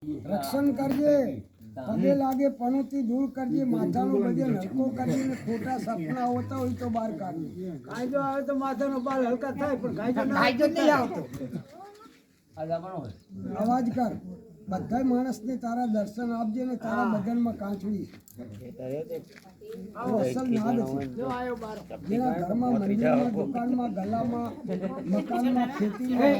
રક્ષણ કરજે, પગે લાગે પણોથી દૂર કરજે, માથાનો બજે હલકો કરજે ને ખોટા સપના હોતા હોય તો બહાર કાઢજે. કાયદો આવે તો માથાનો બાલ હલકા થાય, પણ કાયદો નહીં આવતો. અવાજ કર, બધા માણસને તારા દર્શન આપજે ને તારા બદનમાં કાંચવી. અસલ નાદ છે. જેના ઘરમાં, મંદિરમાં, દુકાનમાં, ગલામાં, મકાનમાં, ખેતીમાં,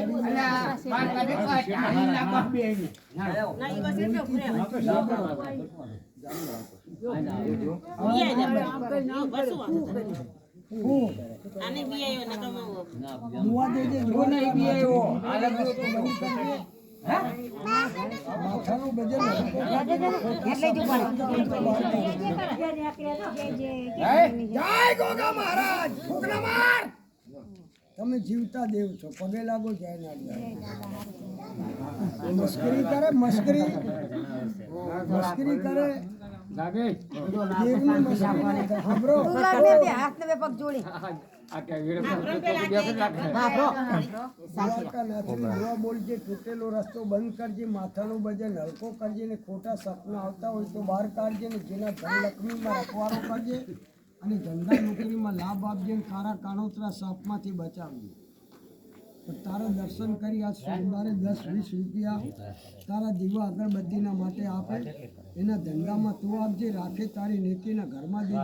માથાનું બજન તમે જીવતા દેવ છો, પગે લાગો જય નારાયણ. મસ્કરી કરે, મસ્કરી કરે, દેવની મસ્કરી સાંભળો. બોલજે, તૂટેલો રસ્તો બંધ કરજે, માથાનો વજન હલકો કરજે ને ખોટા સપના આવતા હોય તો બહાર કાઢજે ને જેના ધનલક્ષ્મીમાં રખવારો કરજે અને ધંધા નોકરીમાં લાભ આપજે ને કારા કાણોતરા સાપમાંથી બચાવજે. તો તારા દર્શન કરી આ સોમવારે 10-20 રૂપિયા તારા દીવા અગરબત્તીના માટે આપે, એના ધંધામાં તું આપજે, રાખે તારી નેકીના ઘરમાં દેજે.